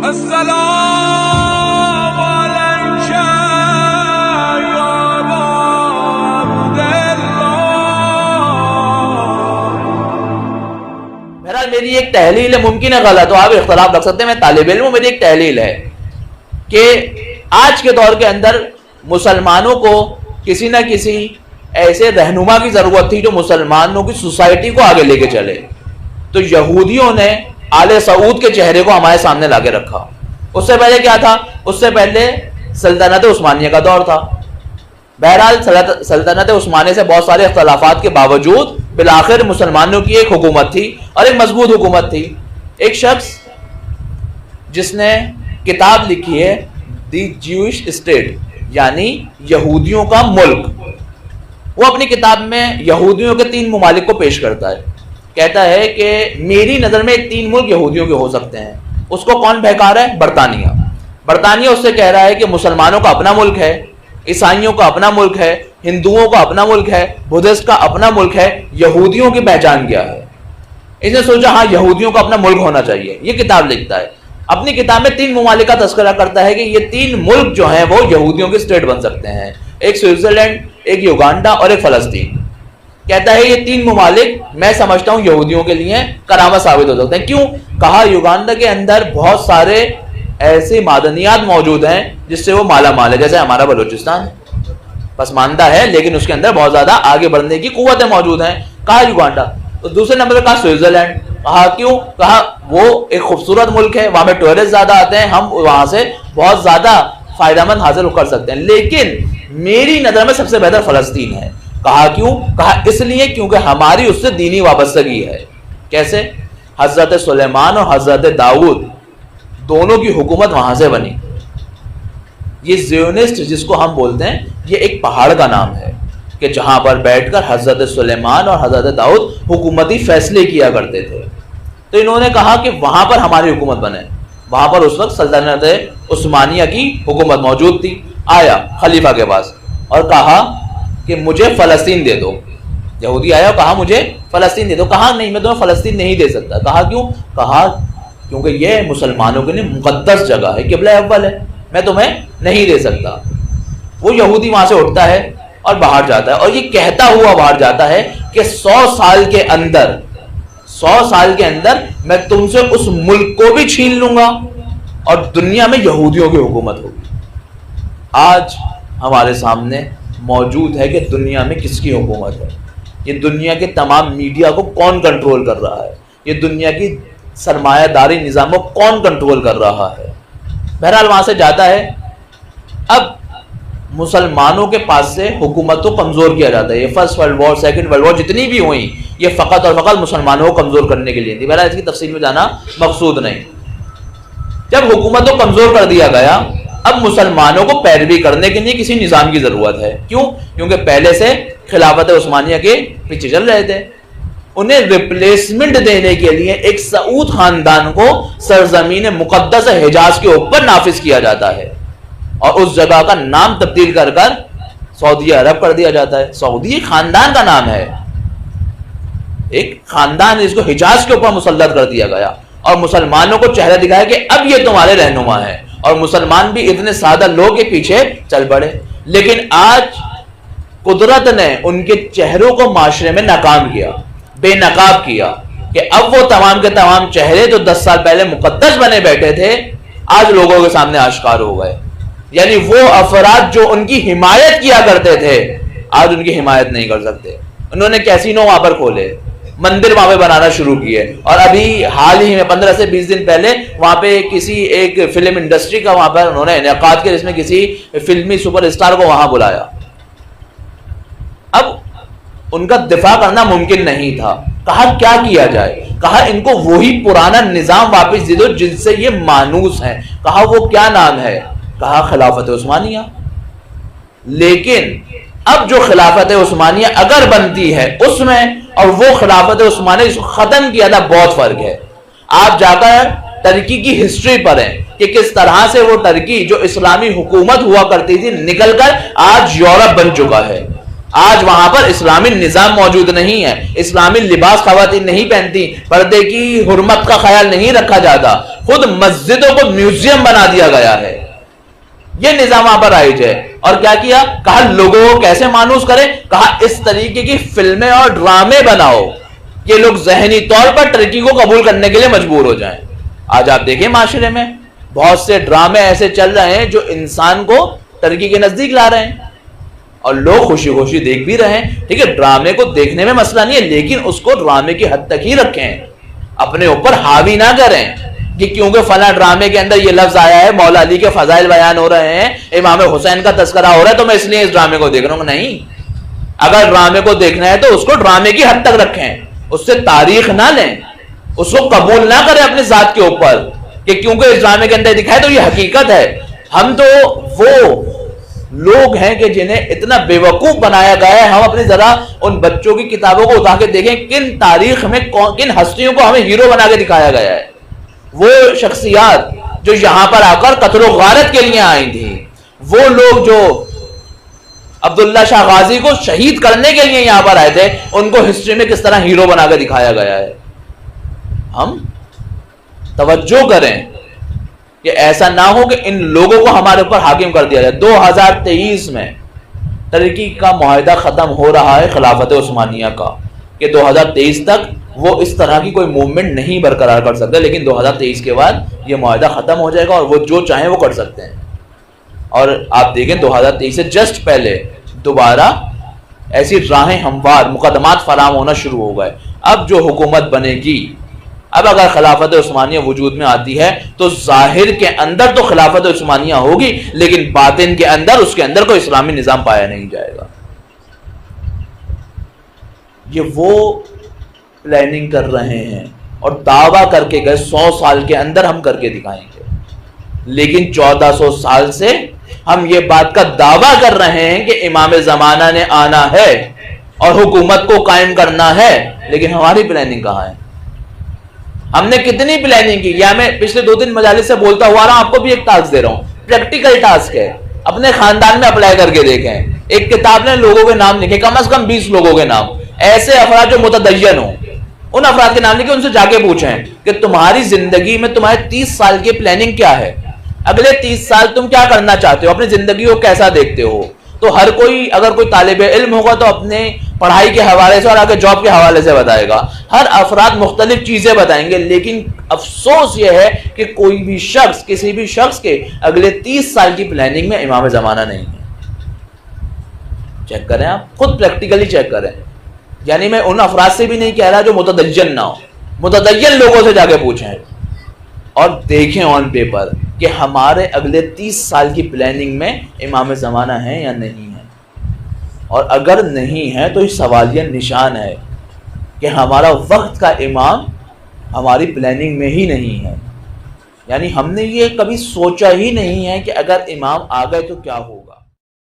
السلام علیک یا بہرحال میری ایک تحلیل ہے، ممکن ہے غلط ہو، آپ اختلاف رکھ سکتے ہیں، میں طالب علم ہوں، میری ایک تحلیل ہے کہ آج کے دور کے اندر مسلمانوں کو کسی نہ کسی ایسے رہنما کی ضرورت تھی جو مسلمانوں کی سوسائٹی کو آگے لے کے چلے. تو یہودیوں نے آل سعود کے چہرے کو ہمارے سامنے لا کے رکھا. اس سے پہلے کیا تھا؟ اس سے پہلے سلطنت عثمانیہ کا دور تھا. بہرحال سلطنت عثمانیہ سے بہت سارے اختلافات کے باوجود بالآخر مسلمانوں کی ایک حکومت تھی اور ایک مضبوط حکومت تھی. ایک شخص جس نے کتاب لکھی ہے دی جیوش اسٹیٹ، یعنی یہودیوں کا ملک، وہ اپنی کتاب میں یہودیوں کے 3 ممالک کو پیش کرتا ہے. کہتا ہے کہ میری نظر میں 3 ملک یہودیوں کے ہو سکتے ہیں. اس کو کون بہکا رہا ہے؟ برطانیہ. برطانیہ اس سے کہہ رہا ہے کہ مسلمانوں کا اپنا ملک ہے، عیسائیوں کا اپنا ملک ہے، ہندوؤں کا اپنا ملک ہے، بدھسٹ کا اپنا ملک ہے، یہودیوں کی پہچان کیا ہے؟ اس نے سوچا ہاں یہودیوں کا اپنا ملک ہونا چاہیے. یہ کتاب لکھتا ہے. اپنی کتاب میں 3 ممالک کا تذکرہ کرتا ہے کہ یہ 3 ملک جو ہیں وہ یہودیوں کے اسٹیٹ بن سکتے ہیں. ایک سوئٹزرلینڈ، ایک یوگانڈا اور ایک فلسطین. کہتا ہے یہ 3 ممالک میں سمجھتا ہوں یہودیوں کے لیے کرامت ثابت ہو سکتے ہیں. کیوں؟ کہا یوگانڈا کے اندر بہت سارے ایسے معدنیات موجود ہیں جس سے وہ مالا مال ہے، جیسے ہمارا بلوچستان پسماندہ ہے لیکن اس کے اندر بہت زیادہ آگے بڑھنے کی قوتیں موجود ہیں. کہا یوگانڈا. تو دوسرے نمبر پہ کہا سوئٹزرلینڈ. کہا کیوں؟ کہا وہ ایک خوبصورت ملک ہے، وہاں پہ ٹورسٹ زیادہ آتے ہیں، ہم وہاں سے بہت زیادہ فائدہ مند حاصل کر سکتے ہیں. لیکن میری نظر میں سب سے بہتر فلسطین ہے. کہا کیوں؟ کہا اس لیے کیونکہ ہماری اس سے دینی وابستگی ہے. کیسے؟ حضرت سلیمان اور حضرت داؤد دونوں کی حکومت وہاں سے بنی. یہ زیونسٹ جس کو ہم بولتے ہیں یہ ایک پہاڑ کا نام ہے کہ جہاں پر بیٹھ کر حضرت سلیمان اور حضرت داؤد حکومتی فیصلے کیا کرتے تھے. تو انہوں نے کہا کہ وہاں پر ہماری حکومت بنے. وہاں پر اس وقت سلطنت عثمانیہ کی حکومت موجود تھی. آیا خلیفہ کے پاس اور کہا کہ مجھے فلسطین دے دو. یہودی آیا اور کہا مجھے فلسطین دے دو. کہا نہیں میں تمہیں فلسطین نہیں دے سکتا. کہا کیوں؟ کہا کیونکہ یہ مسلمانوں کے لیے مقدس جگہ ہے، قبلہ اول ہے، میں تمہیں نہیں دے سکتا. وہ یہودی وہاں سے اٹھتا ہے اور باہر جاتا ہے اور یہ کہتا ہوا باہر جاتا ہے کہ 100 سال کے اندر میں تم سے اس ملک کو بھی چھین لوں گا اور دنیا میں یہودیوں کی حکومت ہوگی. آج ہمارے سامنے موجود ہے کہ دنیا میں کس کی حکومت ہے. یہ دنیا کے تمام میڈیا کو کون کنٹرول کر رہا ہے؟ یہ دنیا کی سرمایہ داری نظام کو کون کنٹرول کر رہا ہے؟ بہرحال وہاں سے جاتا ہے. اب مسلمانوں کے پاس سے حکومت کو کمزور کیا جاتا ہے. یہ first world war, second world war جتنی بھی ہوئی یہ فقط اور فقط مسلمانوں کو کمزور کرنے کے لیے تھی. بہرحال اس کی تفصیل میں جانا مقصود نہیں. جب حکومت کو کمزور کر دیا گیا اب مسلمانوں کو پیروی کرنے کے لیے کسی نظام کی ضرورت ہے. کیوں؟ کیونکہ پہلے سے خلافت عثمانیہ کے پیچھے چل رہے تھے. انہیں ریپلیسمنٹ دینے کے لیے ایک سعود خاندان کو سرزمین مقدس حجاز کے اوپر نافذ کیا جاتا ہے اور اس جگہ کا نام تبدیل کر کر سعودی عرب کر دیا جاتا ہے. سعودی ایک خاندان کا نام ہے، ایک خاندان جس کو حجاز کے اوپر مسلط کر دیا گیا اور مسلمانوں کو چہرہ دکھایا کہ اب یہ تمہارے رہنما ہیں اور مسلمان بھی اتنے سادہ لوگ کے پیچھے چل پڑے. لیکن آج قدرت نے ان کے چہروں کو معاشرے میں ناکام کیا، بے نقاب کیا کہ اب وہ تمام کے تمام چہرے جو 10 سال پہلے مقدس بنے بیٹھے تھے آج لوگوں کے سامنے آشکار ہو گئے. یعنی وہ افراد جو ان کی حمایت کیا کرتے تھے آج ان کی حمایت نہیں کر سکتے. انہوں نے کیسینو وہاں پر کھولے، مندر وہاں پہ بنانا شروع کیے اور ابھی حال ہی میں 15 سے 20 دن پہلے وہاں پہ کسی ایک فلم انڈسٹری کا وہاں پر انہوں نے انعقاد کیا جس میں کسی فلمی سپر اسٹار کو وہاں بلایا. اب ان کا دفاع کرنا ممکن نہیں تھا. کہا کیا کیا جائے؟ کہا ان کو وہی پرانا نظام واپس دے دو جن سے یہ مانوس ہیں. کہا وہ کیا نام ہے؟ کہا خلافت عثمانیہ. لیکن اب جو خلافت عثمانیہ اگر بنتی ہے اس میں اور وہ خلافت عثمانیہ جس کو ختم کیا تھا بہت فرق ہے. آپ جا کر ترکی کی ہسٹری پڑھیں کہ کس طرح سے وہ ترکی جو اسلامی حکومت ہوا کرتی تھی نکل کر آج یورپ بن چکا ہے. آج وہاں پر اسلامی نظام موجود نہیں ہے، اسلامی لباس خواتین نہیں پہنتی، پردے کی حرمت کا خیال نہیں رکھا جاتا، خود مسجدوں کو میوزیم بنا دیا گیا ہے۔ یہ نظام وہاں پر رائج ہے۔ اور کیا کیا؟ کہا لوگوں کو کیسے مانوس کرے؟ کہا اس طریقے کی فلمیں اور ڈرامے بناؤ کہ لوگ ذہنی طور پر ترقی کو قبول کرنے کے لیے مجبور ہو جائیں۔ آج آپ دیکھیں معاشرے میں بہت سے ڈرامے ایسے چل رہے ہیں جو انسان کو ترقی کے نزدیک لا رہے ہیں، اور لوگ خوشی خوشی دیکھ بھی رہے ہیں۔ ٹھیک ہے، ڈرامے کو دیکھنے میں مسئلہ نہیں ہے، لیکن اس کو ڈرامے کی حد تک ہی رکھیں، اپنے اوپر حاوی نہ کریں کہ کیونکہ فلاں ڈرامے کے اندر یہ لفظ آیا ہے، مولا علی کے فضائل بیان ہو رہے ہیں، امام حسین کا تذکرہ ہو رہا ہے، تو میں اس لیے اس ڈرامے کو دیکھ رہا ہوں۔ نہیں، اگر ڈرامے کو دیکھنا ہے تو اس کو ڈرامے کی حد تک رکھیں، اس سے تاریخ نہ لیں، اس کو قبول نہ کریں اپنی ذات کے اوپر کہ کیونکہ اس ڈرامے کے اندر دکھائے تو یہ حقیقت ہے۔ ہم تو وہ لوگ ہیں کہ جنہیں اتنا بیوقوف بنایا گیا ہے۔ ہم اپنی ذرا ان بچوں کی کتابوں کو اٹھا کے دیکھیں، کن تاریخ میں کن ہستیوں کو ہمیں ہیرو بنا کے دکھایا گیا ہے۔ وہ شخصیات جو یہاں پر آ کر قتل و غارت کے لیے آئی تھی، وہ لوگ جو عبداللہ شاہ غازی کو شہید کرنے کے لیے یہاں پر آئے تھے، ان کو ہسٹری میں کس طرح ہیرو بنا کے دکھایا گیا ہے۔ ہم توجہ کریں کہ ایسا نہ ہو کہ ان لوگوں کو ہمارے اوپر حاکم کر دیا جائے۔ 2023 میں ترقی کا معاہدہ ختم ہو رہا ہے خلافت عثمانیہ کا، کہ 2023 تک وہ اس طرح کی کوئی موومنٹ نہیں برقرار کر سکتے، لیکن 2023 کے بعد یہ معاہدہ ختم ہو جائے گا اور وہ جو چاہیں وہ کر سکتے ہیں۔ اور آپ دیکھیں 2023 سے جسٹ پہلے دوبارہ ایسی راہیں ہموار مقدمات فراہم ہونا شروع ہو گئے۔ اب جو حکومت بنے گی، اب اگر خلافت عثمانیہ وجود میں آتی ہے تو ظاہر کے اندر تو خلافت عثمانیہ ہوگی، لیکن باطن کے اندر اس کے اندر کوئی اسلامی نظام پایا نہیں جائے گا۔ یہ وہ پلاننگ کر رہے ہیں اور دعویٰ کر کے گئے 100 سال کے اندر ہم کر کے دکھائیں گے، لیکن 1400 سال سے ہم یہ بات کا دعویٰ کر رہے ہیں کہ امام زمانہ نے آنا ہے اور حکومت کو قائم کرنا ہے، لیکن ہماری پلاننگ کہاں ہے؟ ہم نے کتنی پلاننگ کی؟ یا میں پچھلے 2-3 مجالس سے بولتا ہوا رہا، آپ کو بھی ایک ٹاسک دے رہا ہوں، پریکٹیکل ٹاسک ہے، اپنے خاندان میں اپلائی کر کے دیکھیں۔ ایک کتاب نے لوگوں کے نام لکھے، کم از کم 20 لوگوں کے نام، ایسے افراد جو متدین ہوں، ان افراد کے نام لکھے، ان سے جا کے پوچھیں کہ تمہاری زندگی میں تمہارے 30 سال کی پلاننگ کیا ہے، اگلے 30 سال تم کیا کرنا چاہتے ہو، اپنی زندگی کو کیسا دیکھتے ہو۔ تو ہر کوئی، اگر کوئی طالب علم ہوگا تو اپنے پڑھائی کے حوالے سے اور آگے جاب کے حوالے سے بتائے گا، ہر افراد مختلف چیزیں بتائیں گے، لیکن افسوس یہ ہے کہ کوئی بھی شخص، کسی بھی شخص کے اگلے 30 سال کی پلاننگ میں امام زمانہ نہیں ہے۔ چیک کریں، آپ خود پریکٹیکلی چیک کریں۔ یعنی میں ان افراد سے بھی نہیں کہہ رہا جو متدین نہ ہو، متدین لوگوں سے جا کے پوچھیں اور دیکھیں آن پیپر کہ ہمارے اگلے 30 سال کی پلاننگ میں امام زمانہ ہے یا نہیں ہے، اور اگر نہیں ہے تو یہ سوالیہ نشان ہے کہ ہمارا وقت کا امام ہماری پلاننگ میں ہی نہیں ہے۔ یعنی ہم نے یہ کبھی سوچا ہی نہیں ہے کہ اگر امام آ گئے تو کیا ہوگا۔